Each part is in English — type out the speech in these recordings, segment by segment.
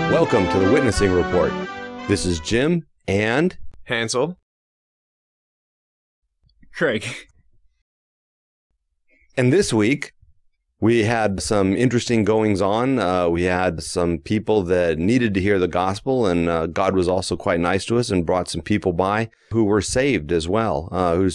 Welcome to the Witnessing Report. This is Jim and Hansel. Craig. And this week, we had some interesting goings on. We had some people that needed to hear the gospel, and God was also quite nice to us and brought some people by who were saved as well, who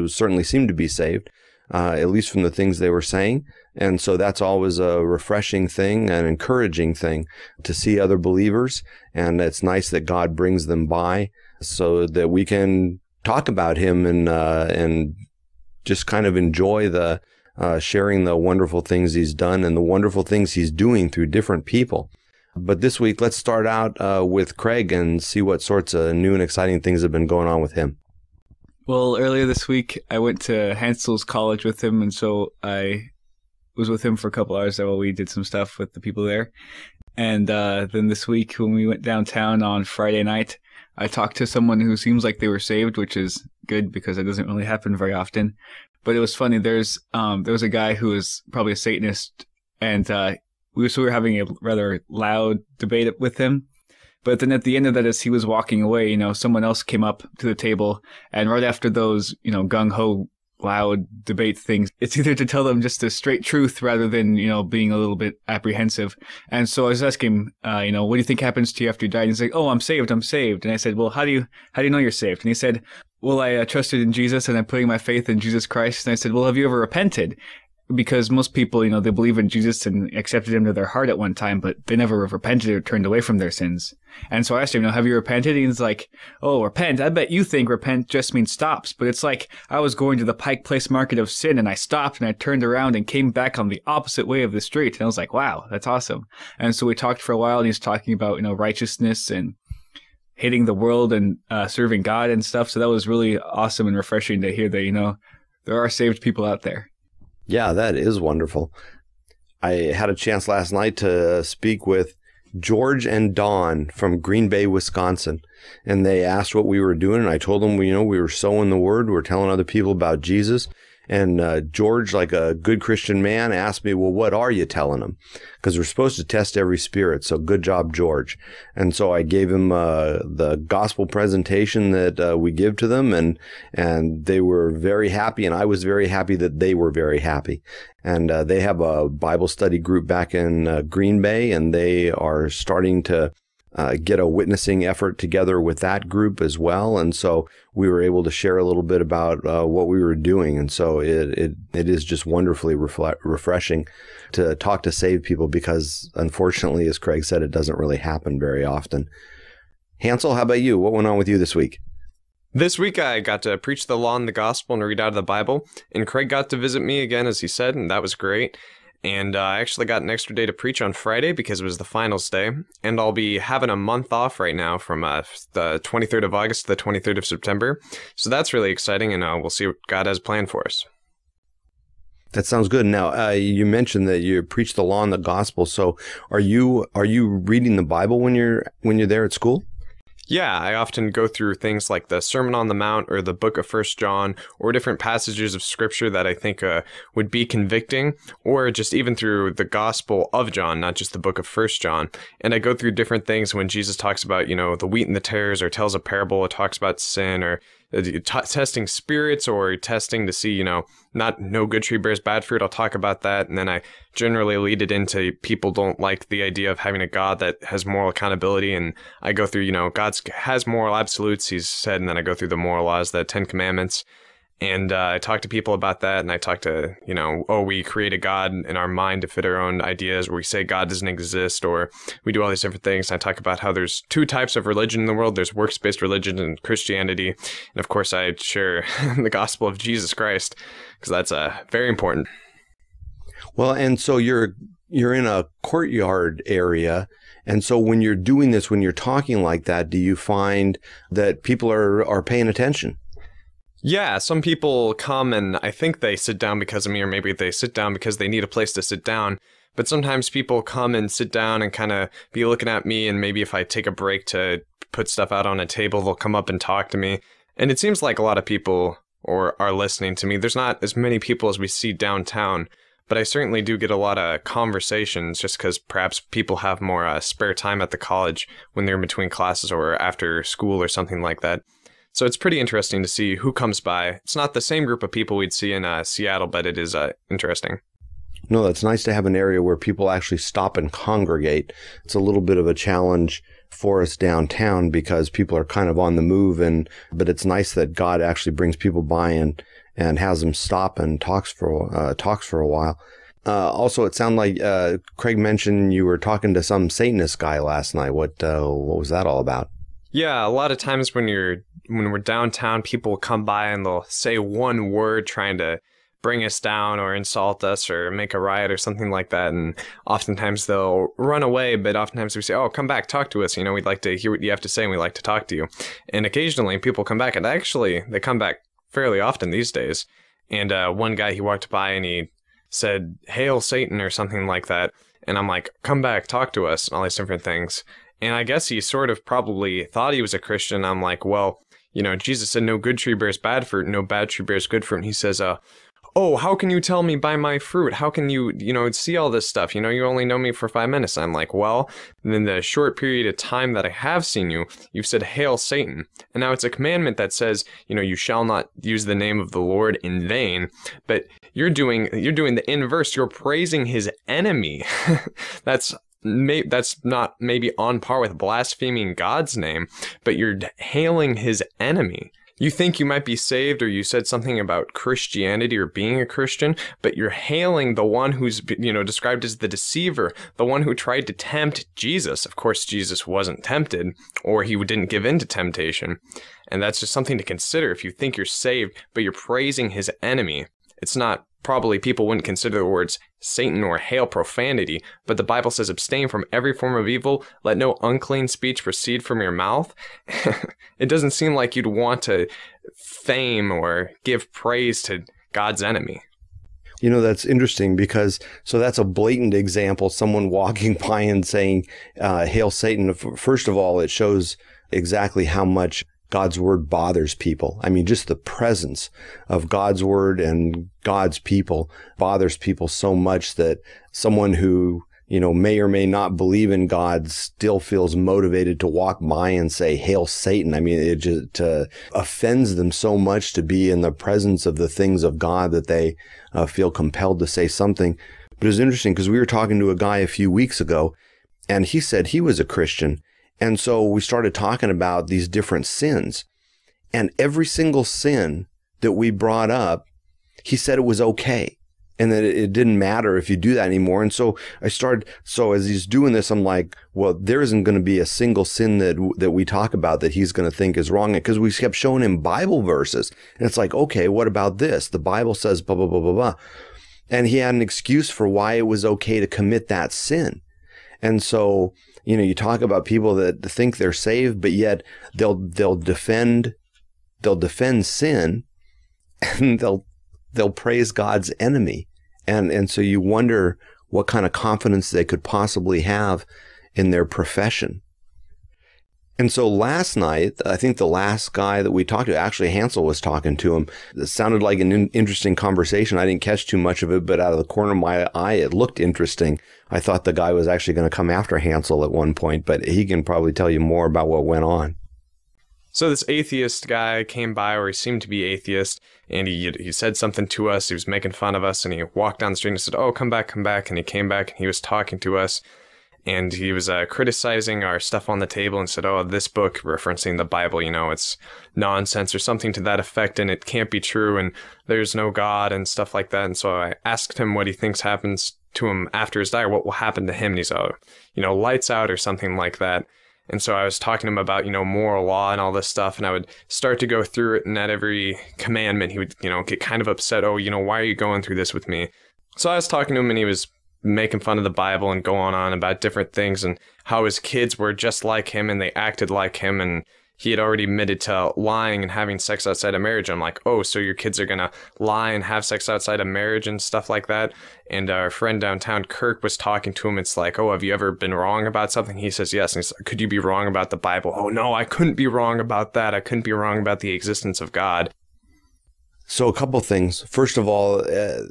certainly seemed to be saved, at least from the things they were saying. And so that's always a refreshing thing, an encouraging thing to see other believers. And it's nice that God brings them by so that we can talk about him and just kind of enjoy the sharing the wonderful things he's done and the wonderful things he's doing through different people. But this week, let's start out with Craig and see what sorts of new and exciting things have been going on with him. Well, earlier this week, I went to Hansel's college with him, and so I was with him for a couple hours while we did some stuff with the people there. And then this week, when we went downtown on Friday night, I talked to someone who seems like they were saved, which is good because it doesn't really happen very often. But it was funny. There was a guy who was probably a Satanist, and we were having a rather loud debate with him. But then at the end of that, as he was walking away, someone else came up to the table, and right after those, gung-ho, loud debate things, it's either to tell them just the straight truth rather than, being a little bit apprehensive. And so I was asking him, what do you think happens to you after you die? And he's like, oh, I'm saved. And I said, well, how do you know you're saved? And he said, well, I trusted in Jesus and I'm putting my faith in Jesus Christ. And I said, well, have you ever repented? Because most people, they believe in Jesus and accepted him to their heart at one time, but they never repented or turned away from their sins. And so I asked him, have you repented? And he's like, oh, repent. I bet you think repent just means stops. But it's like I was going to the Pike Place Market of Sin and I stopped and I turned around and came back on the opposite way of the street. And I was like, wow, that's awesome. And so we talked for a while and he's talking about, righteousness and hating the world and serving God and stuff. So that was really awesome and refreshing to hear that, there are saved people out there. Yeah, that is wonderful. I had a chance last night to speak with George and Dawn from Green Bay, Wisconsin, and they asked what we were doing, and I told them, we were sowing the word, we're telling other people about Jesus. And George, like a good Christian man, asked me, well, what are you telling them? Because we're supposed to test every spirit. So good job, George. And so I gave him the gospel presentation that we give to them. And they were very happy. And I was very happy that they were very happy. And they have a Bible study group back in Green Bay. And they are starting to get a witnessing effort together with that group as well. And so we were able to share a little bit about what we were doing. And so it is just wonderfully refreshing to talk to saved people because, unfortunately, as Craig said, it doesn't really happen very often. Hansel, how about you? What went on with you this week? This week I got to preach the law and the gospel and read out of the Bible. And Craig got to visit me again, as he said, and that was great. And I actually got an extra day to preach on Friday because it was the finals day. And I'll be having a month off right now from the 23rd of August to the 23rd of September. So that's really exciting, and we'll see what God has planned for us. That sounds good. Now, you mentioned that you preach the law and the gospel. So are you reading the Bible when you're there at school? Yeah, I often go through things like the Sermon on the Mount or the book of 1 John or different passages of scripture that I think would be convicting, or just even through the Gospel of John, not just the book of 1 John. And I go through different things when Jesus talks about, the wheat and the tares, or tells a parable, or talks about sin, or testing spirits, or testing to see, no good tree bears bad fruit. I'll talk about that. And then I generally lead it into people don't like the idea of having a God that has moral accountability. And I go through, God has moral absolutes, he's said. And then I go through the moral laws, the 10 Commandments. And I talk to people about that, and I talk to, we create a God in our mind to fit our own ideas, or we say God doesn't exist, or we do all these different things. And I talk about how there's two types of religion in the world. There's works-based religion and Christianity. And of course, I share the gospel of Jesus Christ, because that's very important. Well, and so you're in a courtyard area. And so when you're doing this, when you're talking like that, do you find that people are paying attention? Yeah, some people come and I think they sit down because of me, or maybe they sit down because they need a place to sit down. But sometimes people come and sit down and kind of be looking at me, and maybe if I take a break to put stuff out on a table, they'll come up and talk to me. And it seems like a lot of people or are listening to me. There's not as many people as we see downtown, but I certainly do get a lot of conversations just because perhaps people have more spare time at the college when they're in between classes or after school or something like that. So it's pretty interesting to see who comes by. It's not the same group of people we'd see in Seattle, but it is interesting. No, that's nice to have an area where people actually stop and congregate. It's a little bit of a challenge for us downtown because people are kind of on the move, but it's nice that God actually brings people by and has them stop and talks for a while. Also, it sounded like Craig mentioned you were talking to some Satanist guy last night. What was that all about? Yeah, a lot of times when we're downtown, people come by and they'll say one word trying to bring us down or insult us or make a riot or something like that. And oftentimes they'll run away, but oftentimes we say, oh, come back, talk to us. You know, we'd like to hear what you have to say and we'd like to talk to you. And occasionally people come back, and actually they come back fairly often these days. And one guy, he walked by and he said, "Hail Satan," or something like that. And I'm like, come back, talk to us, and all these different things. And I guess he sort of probably thought he was a Christian. I'm like, well, you know, Jesus said no good tree bears bad fruit, no bad tree bears good fruit. And he says, oh, how can you tell me by my fruit? How can you, see all this stuff? You only know me for 5 minutes. I'm like, well, in the short period of time that I have seen you, you've said, "Hail Satan." And now it's a commandment that says, you shall not use the name of the Lord in vain. But you're doing the inverse. You're praising his enemy. That's not maybe on par with blaspheming God's name, but you're hailing his enemy. You think you might be saved, or you said something about Christianity or being a Christian, but you're hailing the one who's, described as the deceiver, the one who tried to tempt Jesus. Of course, Jesus wasn't tempted, or he didn't give in to temptation. And that's just something to consider. If you think you're saved, but you're praising his enemy, it's not, probably people wouldn't consider the words Satan or hail profanity, but the Bible says, "Abstain from every form of evil, let no unclean speech proceed from your mouth." It doesn't seem like you'd want to fame or give praise to God's enemy. That's interesting because, so that's a blatant example, someone walking by and saying, "Hail Satan." First of all, it shows exactly how much God's word bothers people. I mean, just the presence of God's word and God's people bothers people so much that someone who, may or may not believe in God still feels motivated to walk by and say, "Hail Satan." I mean, it just offends them so much to be in the presence of the things of God that they feel compelled to say something. But it's interesting because we were talking to a guy a few weeks ago, and he said he was a Christian. And so we started talking about these different sins, and every single sin that we brought up, he said it was okay, and that it didn't matter if you do that anymore. And so as he's doing this, I'm like, well, there isn't going to be a single sin that we talk about that he's going to think is wrong, because we kept showing him Bible verses. And it's like, okay, what about this? The Bible says blah, blah, blah, blah, blah. And he had an excuse for why it was okay to commit that sin. And so, you talk about people that think they're saved, but yet they'll defend sin, and they'll praise God's enemy. And so you wonder what kind of confidence they could possibly have in their profession. And so last night, I think the last guy that we talked to, actually Hansel was talking to him. It sounded like an interesting conversation. I didn't catch too much of it, but out of the corner of my eye, it looked interesting. I thought the guy was actually going to come after Hansel at one point, but he can probably tell you more about what went on. So this atheist guy came by, or he seemed to be atheist, and he said something to us. He was making fun of us, and he walked down the street and said, "Oh, come back." And he came back, and he was talking to us. And he was criticizing our stuff on the table and said, "Oh, this book," referencing the Bible, it's nonsense or something to that effect, and it can't be true, and there's no God and stuff like that. And so I asked him what he thinks happens to him after his die, or what will happen to him. And he's, lights out or something like that. And so I was talking to him about, moral law and all this stuff, and I would start to go through it, and at every commandment, he would, get kind of upset. "Oh, why are you going through this with me?" So I was talking to him, and he was making fun of the Bible and going on about different things and how his kids were just like him and they acted like him, and he had already admitted to lying and having sex outside of marriage. I'm like, "Oh, so your kids are gonna lie and have sex outside of marriage and stuff like that?" And our friend downtown, Kirk, was talking to him. It's like, "Oh, have you ever been wrong about something?" He says, "Yes." And he's like, "Could you be wrong about the Bible?" "Oh, no, I couldn't be wrong about that. I couldn't be wrong about the existence of God." So a couple things. First of all,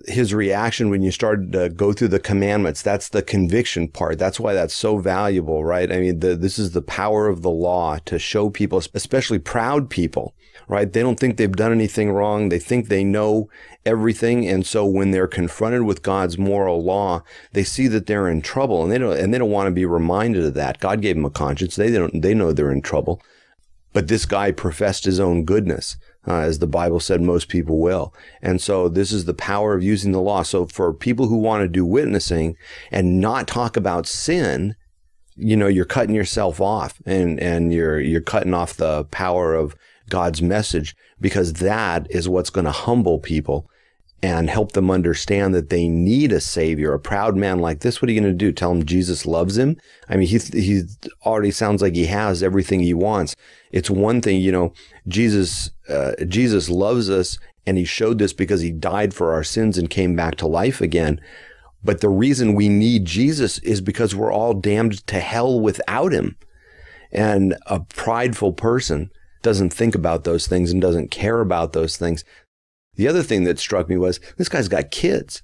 his reaction when you started to go through the commandments, that's the conviction part. That's why that's so valuable, right? I mean, this is the power of the law to show people, especially proud people, right? They don't think they've done anything wrong. They think they know everything. And so when they're confronted with God's moral law, they see that they're in trouble, and they don't want to be reminded of that. God gave them a conscience. They know they're in trouble. But this guy professed his own goodness. As the Bible said, most people will. And so this is the power of using the law. So for people who want to do witnessing and not talk about sin, you're cutting yourself off, and you're cutting off the power of God's message, because that is what's going to humble people and help them understand that they need a savior. A proud man like this, what are you going to do? Tell him Jesus loves him? I mean, he already sounds like he has everything he wants. It's one thing, Jesus loves us, and he showed this because he died for our sins and came back to life again. But the reason we need Jesus is because we're all damned to hell without him. And a prideful person doesn't think about those things and doesn't care about those things. The other thing that struck me was this guy's got kids.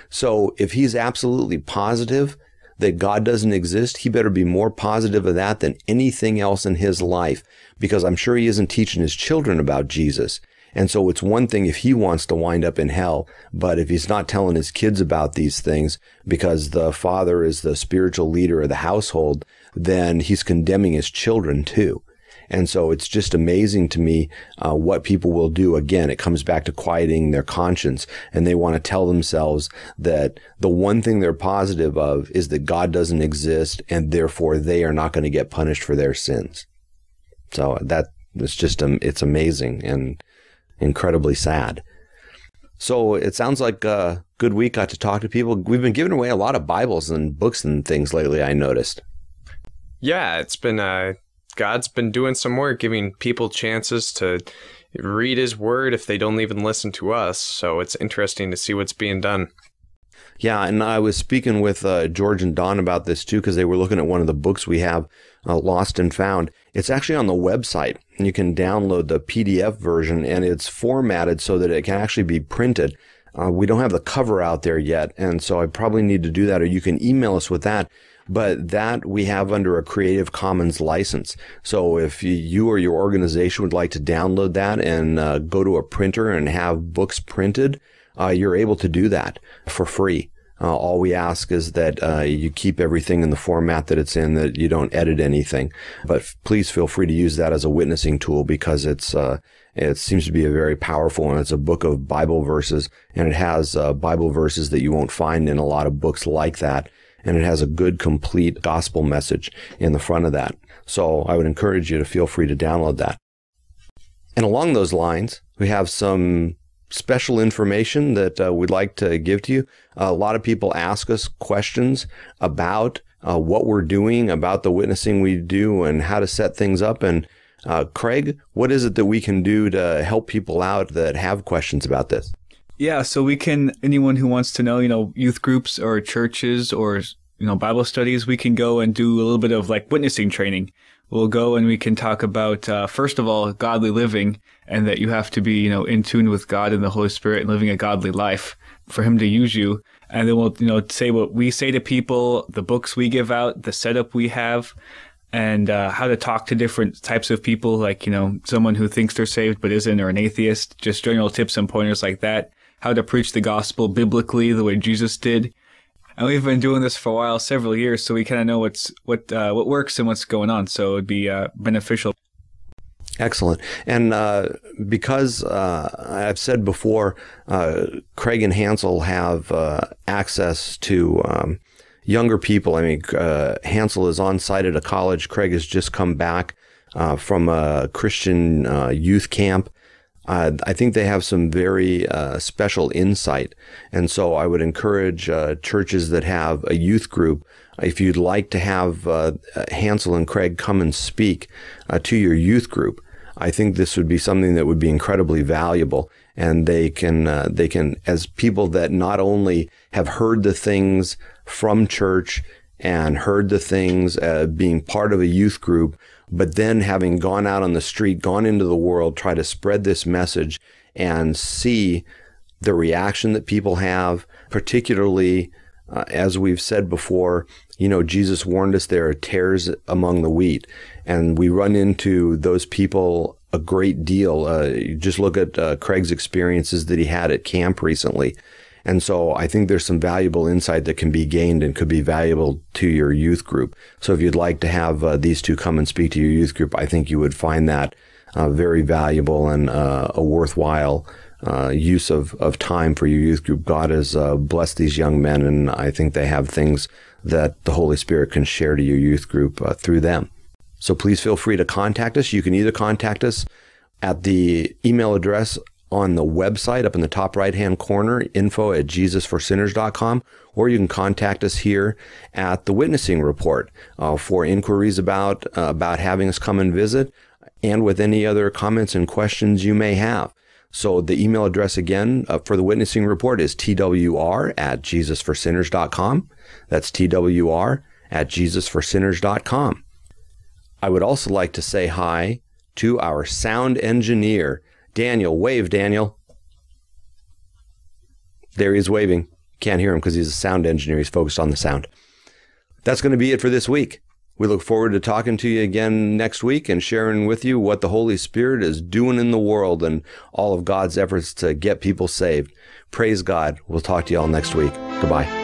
So if he's absolutely positive that God doesn't exist, he better be more positive of that than anything else in his life, because I'm sure he isn't teaching his children about Jesus. And so it's one thing if he wants to wind up in hell, but if he's not telling his kids about these things because the father is the spiritual leader of the household, then he's condemning his children too. And so it's just amazing to me what people will do. Again, it comes back to quieting their conscience, and they want to tell themselves that the one thing they're positive of is that God doesn't exist, and therefore they are not going to get punished for their sins. So it's just it's amazing and incredibly sad. So it sounds like a good week. Got to talk to people. We've been giving away a lot of Bibles and books and things lately, I noticed. Yeah, it's been God's been doing some work, giving people chances to read his word if they don't even listen to us. So it's interesting to see what's being done. Yeah, and I was speaking with George and Don about this too, because they were looking at one of the books we have, Lost and Found. It's actually on the website, and you can download the PDF version, and it's formatted so that it can actually be printed. We don't have the cover out there yet, and so I probably need to do that, or you can email us with that. But that we have under a Creative Commons license. So if you or your organization would like to download that and go to a printer and have books printed, you're able to do that for free. All we ask is that you keep everything in the format that it's in, that you don't edit anything. But please feel free to use that as a witnessing tool, because it seems to be a very powerful one. It's a book of Bible verses, and it has Bible verses that you won't find in a lot of books like that. And it has a good, complete gospel message in the front of that. So I would encourage you to feel free to download that. And along those lines, we have some special information that we'd like to give to you. A lot of people ask us questions about what we're doing, about the witnessing we do, and how to set things up. And Craig, what is it that we can do to help people out that have questions about this? Yeah, so anyone who wants to know, youth groups or churches or, Bible studies, we can go and do a little bit of like witnessing training. We'll go and we can talk about, first of all, godly living, and that you have to be, in tune with God and the Holy Spirit and living a godly life for him to use you. And then we'll, say what we say to people, the books we give out, the setup we have, and how to talk to different types of people, like, someone who thinks they're saved but isn't, or an atheist, just general tips and pointers like that. How to preach the gospel biblically the way Jesus did. And we've been doing this for a while, several years, so we kind of know what works and what's going on. So it'd be beneficial. Excellent. And because I've said before, Craig and Hansel have access to younger people. I mean, Hansel is on site at a college. Craig has just come back from a Christian youth camp. I think they have some very special insight. And so I would encourage churches that have a youth group, if you'd like to have Hansel and Craig come and speak to your youth group, I think this would be something that would be incredibly valuable. And they can, as people that not only have heard the things from church and heard the things being part of a youth group, but then having gone out on the street, gone into the world, try to spread this message and see the reaction that people have, particularly as we've said before, Jesus warned us there are tares among the wheat, and we run into those people a great deal. You just look at Craig's experiences that he had at camp recently. And so I think there's some valuable insight that can be gained and could be valuable to your youth group. So if you'd like to have these two come and speak to your youth group, I think you would find that very valuable and a worthwhile use of time for your youth group. God has blessed these young men, and I think they have things that the Holy Spirit can share to your youth group through them. So please feel free to contact us. You can either contact us at the email address on the website up in the top right-hand corner, info@jesusforsinners.com, or you can contact us here at the Witnessing Report for inquiries about having us come and visit, and with any other comments and questions you may have. So the email address again for the Witnessing Report is twr@jesusforsinners.com. That's twr@jesusforsinners.com. I would also like to say hi to our sound engineer, Daniel. Wave, Daniel. There he is waving. Can't hear him because he's a sound engineer. He's focused on the sound. That's going to be it for this week. We look forward to talking to you again next week and sharing with you what the Holy Spirit is doing in the world and all of God's efforts to get people saved. Praise God. We'll talk to you all next week. Goodbye.